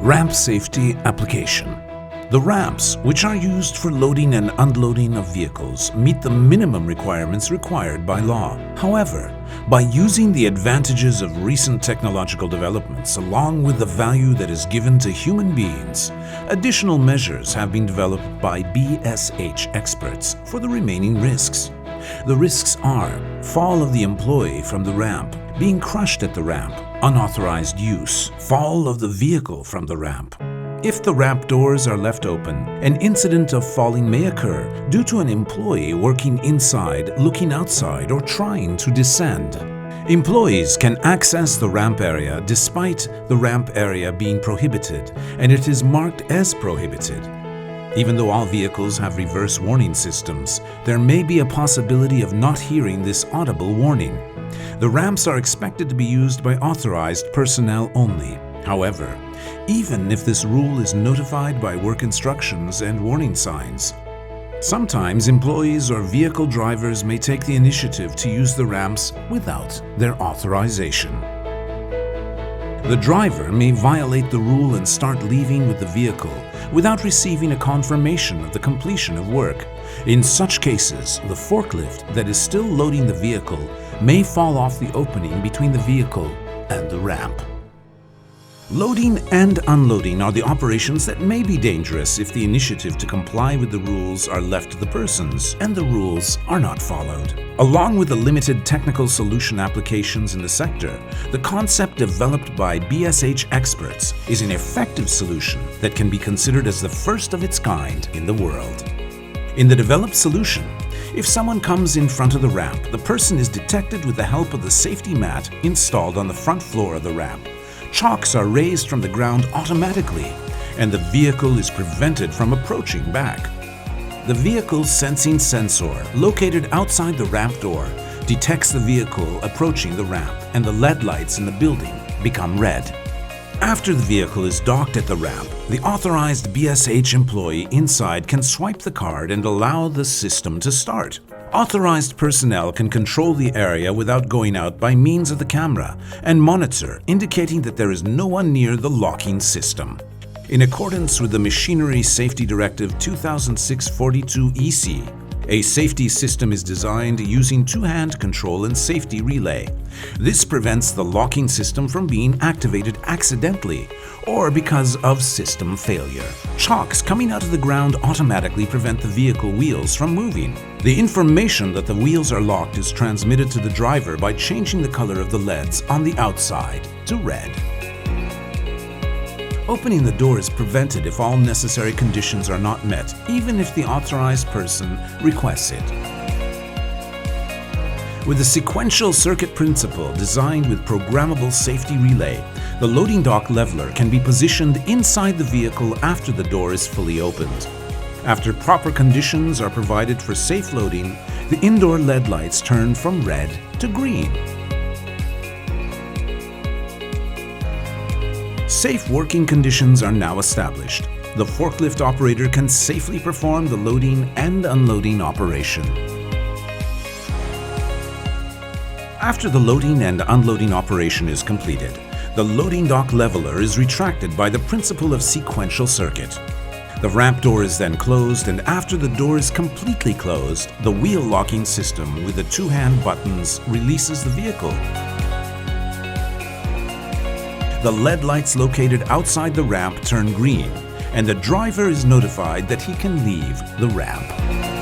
Ramp Safety Application. The ramps, which are used for loading and unloading of vehicles, meet the minimum requirements required by law. However, by using the advantages of recent technological developments along with the value that is given to human beings, additional measures have been developed by BSH experts for the remaining risks. The risks are fall of the employee from the ramp, being crushed at the ramp, unauthorized use, fall of the vehicle from the ramp. If the ramp doors are left open, an incident of falling may occur due to an employee working inside, looking outside, or trying to descend. Employees can access the ramp area despite the ramp area being prohibited, and it is marked as prohibited. Even though all vehicles have reverse warning systems, there may be a possibility of not hearing this audible warning. The ramps are expected to be used by authorized personnel only. However, even if this rule is notified by work instructions and warning signs, sometimes employees or vehicle drivers may take the initiative to use the ramps without their authorization. The driver may violate the rule and start leaving with the vehicle without receiving a confirmation of the completion of work. In such cases, the forklift that is still loading the vehicle may fall off the opening between the vehicle and the ramp. Loading and unloading are the operations that may be dangerous if the initiative to comply with the rules are left to the persons and the rules are not followed. Along with the limited technical solution applications in the sector, the concept developed by BSH experts is an effective solution that can be considered as the first of its kind in the world. In the developed solution, if someone comes in front of the ramp, the person is detected with the help of the safety mat installed on the front floor of the ramp. Chocks are raised from the ground automatically, and the vehicle is prevented from approaching back. The vehicle's sensing sensor, located outside the ramp door, detects the vehicle approaching the ramp, and the LED lights in the building become red. After the vehicle is docked at the ramp, the authorized BSH employee inside can swipe the card and allow the system to start. Authorized personnel can control the area without going out by means of the camera and monitor, indicating that there is no one near the locking system. In accordance with the Machinery Safety Directive 2006-42 EC, a safety system is designed using two-hand control and safety relay. This prevents the locking system from being activated accidentally or because of system failure. Chocks coming out of the ground automatically prevent the vehicle wheels from moving. The information that the wheels are locked is transmitted to the driver by changing the color of the LEDs on the outside to red. Opening the door is prevented if all necessary conditions are not met, even if the authorized person requests it. With the sequential circuit principle designed with programmable safety relay, the loading dock leveler can be positioned inside the vehicle after the door is fully opened. After proper conditions are provided for safe loading, the indoor LED lights turn from red to green. Safe working conditions are now established. The forklift operator can safely perform the loading and unloading operation. After the loading and unloading operation is completed, the loading dock leveler is retracted by the principle of sequential circuit. The ramp door is then closed, and after the door is completely closed, the wheel locking system with the two-hand buttons releases the vehicle. The LED lights located outside the ramp turn green, and the driver is notified that he can leave the ramp.